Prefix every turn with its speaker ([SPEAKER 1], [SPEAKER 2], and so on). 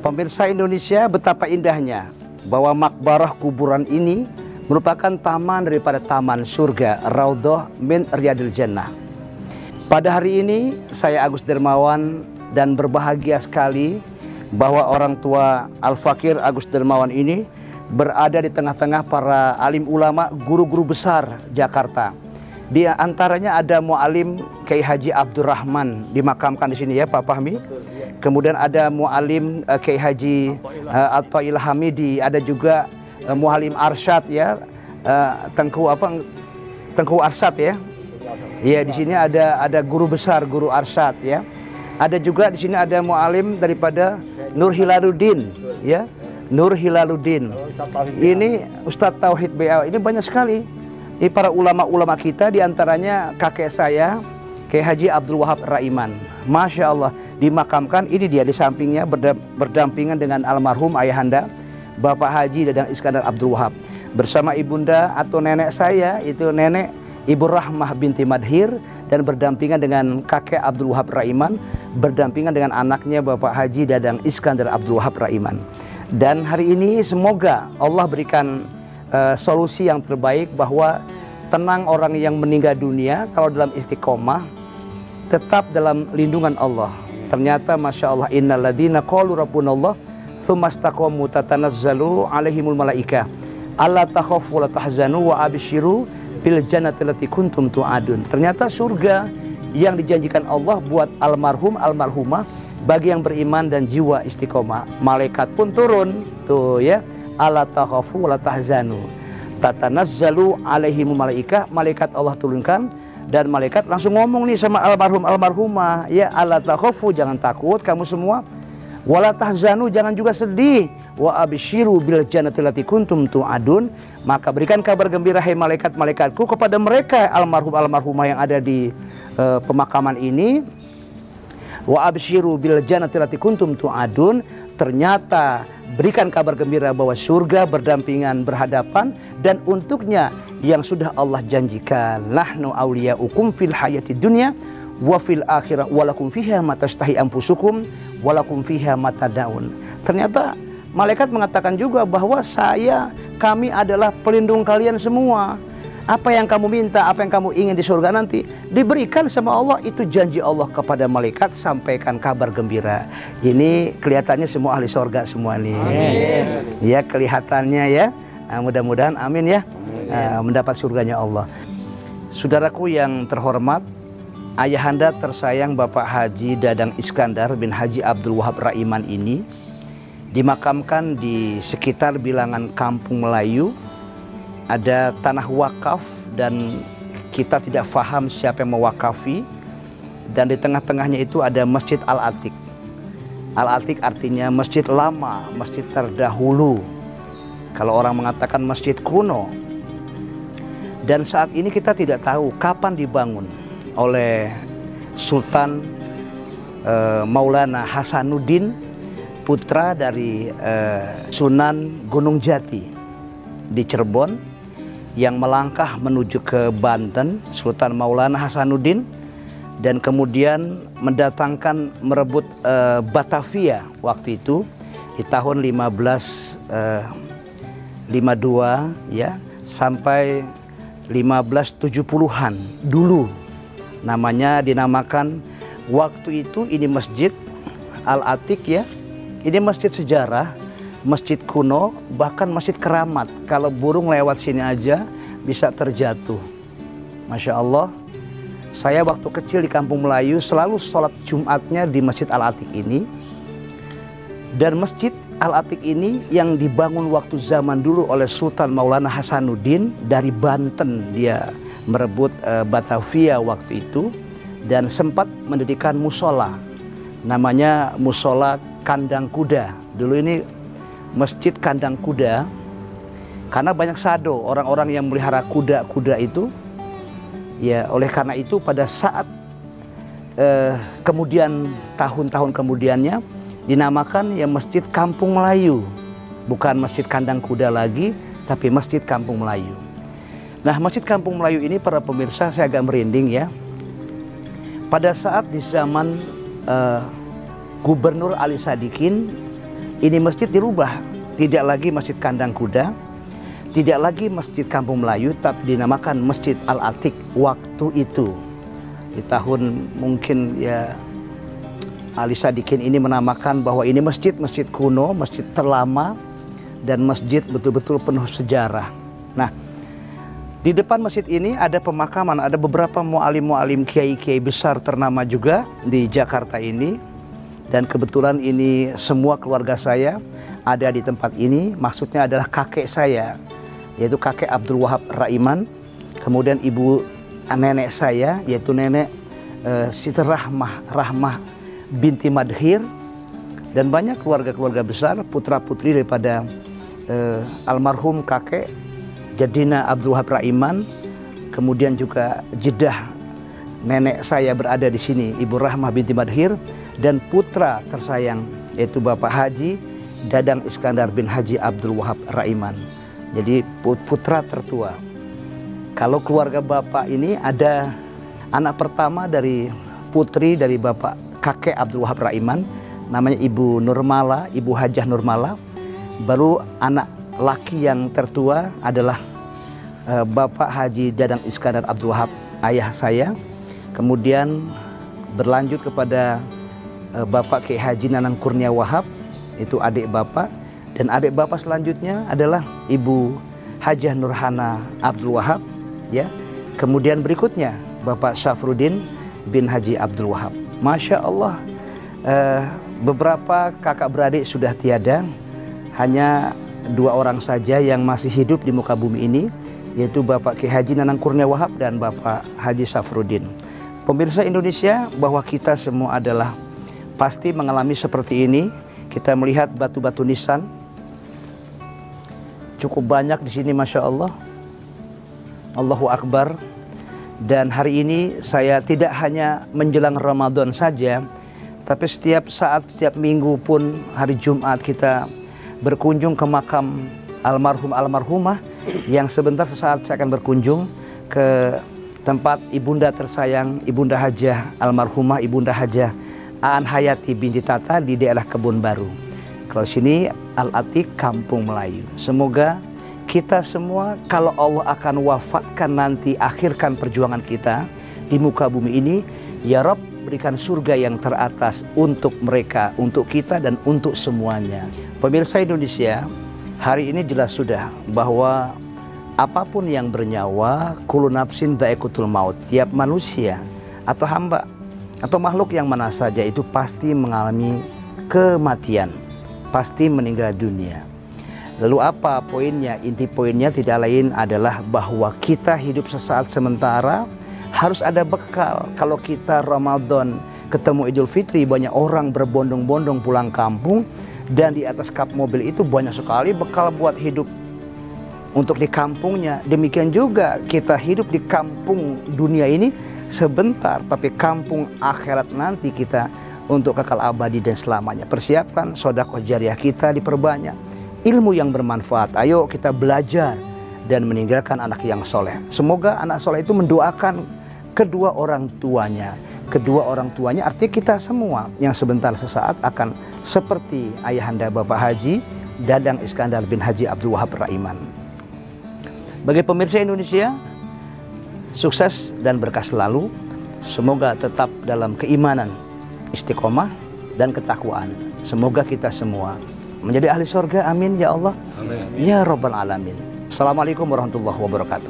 [SPEAKER 1] Pemirsa Indonesia, betapa indahnya bahwa makbarah kuburan ini merupakan taman daripada taman surga, Raudhah min Riyadil Jannah. Pada hari ini saya Agus Dermawan dan berbahagia sekali bahwa orang tua Al-Fakir Agus Dermawan ini berada di tengah-tengah para alim ulama, guru-guru besar Jakarta. Di antaranya ada Mu'alim Kiai Haji Abdurrahman dimakamkan di sini ya Pak Fahmi. Kemudian ada Mu'alim Kiai Haji Athaillah Hamidi, ada juga Mu'alim Arsyad ya, Tengku Arsyad ya. Ya, di sini ada guru besar, guru Arsyad ya. Ada juga di sini ada Mu'alim daripada Nur Hilaluddin ya. Nur Hilaluddin. Ini Ustadz Tauhid BA. Ini banyak sekali. Ini para ulama-ulama kita, diantaranya kakek saya Kiai Haji Abdul Wahab Raiman. Masya Allah, dimakamkan ini dia di sampingnya berdampingan dengan almarhum ayahanda Bapak Haji Dadang Iskandar Abdul Wahab bersama ibunda atau nenek saya, itu nenek Ibu Rahmah binti Madhir, dan berdampingan dengan kakek Abdul Wahab Raiman, berdampingan dengan anaknya Bapak Haji Dadang Iskandar Abdul Wahab Raiman. Dan hari ini semoga Allah berikan solusi yang terbaik, bahwa tenang orang yang meninggal dunia kalau dalam istiqomah tetap dalam lindungan Allah. Ternyata Masya Allah, innalladzina qalu rabbunallah tsumma istaqamu tatanazzalu alaihimul malaikah alla takhafu wa la tahzanu wa abshiru bil jannati allati kuntum tu'adun. Ternyata surga yang dijanjikan Allah buat almarhum almarhumah bagi yang beriman dan jiwa istiqomah. Malaikat pun turun tuh ya, alla takhafu wa la tahzanu tatanazzalu alaihimul malaikah. Malaikat Allah turunkan, dan malaikat langsung ngomong nih sama almarhum almarhumah ya, alla takhafu, jangan takut kamu semua, wala tahzanu, jangan juga sedih, wa abshiru bil jannati allati kuntum tu'adun, maka berikan kabar gembira hai malaikat-malaikatku kepada mereka almarhum almarhumah yang ada di pemakaman ini. Wa abshiru bil jannati allati kuntum tu'adun, ternyata berikan kabar gembira bahwa surga berdampingan berhadapan, dan untuknya yang sudah Allah janjikan, nahnu awliyaukum fil hayati dunya wa fil akhirah walakum fiha ma tashtahi anfusukum walakum fiha ma tadaun. Ternyata malaikat mengatakan juga bahwa kami adalah pelindung kalian semua. Apa yang kamu minta, apa yang kamu ingin di surga nanti diberikan sama Allah. Itu janji Allah kepada malaikat, sampaikan kabar gembira. Ini kelihatannya semua ahli surga semua nih. Amin. Ya, kelihatannya ya. Mudah-mudahan amin ya. Mendapat surganya Allah. Saudaraku yang terhormat, ayahanda tersayang Bapak Haji Dadang Iskandar bin Haji Abdul Wahab Raiman ini dimakamkan di sekitar bilangan Kampung Melayu. Ada tanah wakaf dan kita tidak paham siapa yang mewakafi, dan di tengah-tengahnya itu ada Masjid Al-Atiq. Al-Atiq artinya masjid lama, masjid terdahulu. Kalau orang mengatakan masjid kuno. Dan saat ini kita tidak tahu kapan dibangun oleh Sultan Maulana Hasanuddin, putra dari Sunan Gunung Jati di Cirebon, yang melangkah menuju ke Banten, Sultan Maulana Hasanuddin, dan kemudian merebut Batavia waktu itu di tahun 1552 ya, sampai 1570-an dulu. Dinamakan waktu itu ini Masjid Al-Atiq ya. Ini masjid sejarah, masjid kuno, bahkan masjid keramat. Kalau burung lewat sini aja bisa terjatuh. Masya Allah. Saya waktu kecil di Kampung Melayu selalu sholat Jumatnya di Masjid Al-Atiq ini. Dan Masjid Al-Atiq ini yang dibangun waktu zaman dulu oleh Sultan Maulana Hasanuddin dari Banten. Dia merebut Batavia waktu itu, dan sempat mendirikan musola. Namanya musola Kandang Kuda. Dulu ini Masjid Kandang Kuda, karena banyak sado, orang-orang yang melihara kuda-kuda itu. Ya, oleh karena itu pada saat kemudian tahun-tahun kemudiannya dinamakan ya Masjid Kampung Melayu. Bukan Masjid Kandang Kuda lagi, tapi Masjid Kampung Melayu. Nah, Masjid Kampung Melayu ini para pemirsa, saya agak merinding ya. Pada saat di zaman Gubernur Ali Sadikin, ini masjid dirubah, tidak lagi Masjid Kandang Kuda, tidak lagi Masjid Kampung Melayu, tapi dinamakan Masjid Al-Atiq. Waktu itu di tahun mungkin ya Ali Sadikin ini menamakan bahwa ini masjid kuno, masjid terlama, dan masjid betul-betul penuh sejarah. Nah, di depan masjid ini ada pemakaman, ada beberapa mualim-mualim kiai-kiai besar ternama juga di Jakarta ini. Dan kebetulan ini semua keluarga saya ada di tempat ini. Maksudnya adalah kakek saya, yaitu kakek Abdul Wahab Raiman. Kemudian ibu nenek saya, yaitu nenek Siti Rahmah binti Madhir. Dan banyak keluarga-keluarga besar, putra-putri daripada almarhum kakek Jadina Abdul Wahab Raiman. Kemudian juga jeddah nenek saya berada di sini, Ibu Rahmah binti Madhir. Dan putra tersayang yaitu Bapak Haji Dadang Iskandar bin Haji Abdul Wahab Raiman. Jadi putra tertua. Kalau keluarga Bapak ini ada anak pertama dari putri dari Bapak kakek Abdul Wahab Raiman, namanya Ibu Nurmala, Ibu Hajah Nurmala. Baru anak laki yang tertua adalah Bapak Haji Dadang Iskandar Abdul Wahab, ayah saya. Kemudian berlanjut kepada Bapak Kiai Haji Nanang Kurnia Wahab, itu adik Bapak. Dan adik Bapak selanjutnya adalah Ibu Hajah Nurhana Abdul Wahab, ya. Kemudian berikutnya Bapak Syafruddin bin Haji Abdul Wahab. Masya Allah, beberapa kakak beradik sudah tiada. Hanya 2 orang saja yang masih hidup di muka bumi ini, yaitu Bapak Kiai Haji Nanang Kurnia Wahab dan Bapak Haji Syafruddin. Pemirsa Indonesia, bahwa kita semua adalah pasti mengalami seperti ini. Kita melihat batu-batu nisan cukup banyak di sini, masya Allah. Allahu Akbar. Dan hari ini saya tidak hanya menjelang Ramadan saja, tapi setiap saat, setiap minggu pun hari Jumat kita berkunjung ke makam almarhumah, yang sebentar sesaat saya akan berkunjung ke tempat ibunda tersayang, Ibunda Hajah almarhumah, Ibunda Hajah Aan Hayati binti Tata di daerah Kebun Baru. Kalau sini Al-Atiq Kampung Melayu. Semoga kita semua, kalau Allah akan wafatkan nanti, akhirkan perjuangan kita di muka bumi ini, ya Rabb, berikan surga yang teratas untuk mereka, untuk kita, dan untuk semuanya. Pemirsa Indonesia, hari ini jelas sudah bahwa apapun yang bernyawa, kullu nafsin dha'iqatul maut, tiap manusia atau hamba atau makhluk yang mana saja itu pasti mengalami kematian, pasti meninggal dunia. Lalu apa poinnya? Inti poinnya tidak lain adalah bahwa kita hidup sesaat sementara, harus ada bekal. Kalau kita Ramadan ketemu Idul Fitri, banyak orang berbondong-bondong pulang kampung, dan di atas kap mobil itu banyak sekali bekal buat hidup untuk di kampungnya. Demikian juga kita hidup di kampung dunia ini sebentar, tapi kampung akhirat nanti kita untuk kekal abadi dan selamanya. Persiapkan sedekah jariah kita, diperbanyak ilmu yang bermanfaat. Ayo kita belajar dan meninggalkan anak yang soleh. Semoga anak soleh itu mendoakan kedua orang tuanya. Kedua orang tuanya artinya kita semua yang sebentar sesaat akan seperti ayahanda Bapak Haji Dadang Iskandar bin Haji Abdul Wahab Raiman. Bagi pemirsa Indonesia, sukses dan berkah selalu. Semoga tetap dalam keimanan, istiqomah, dan ketakwaan. Semoga kita semua menjadi ahli surga. Amin ya Allah. Amin. Ya Rabbal Alamin. Assalamualaikum warahmatullahi wabarakatuh.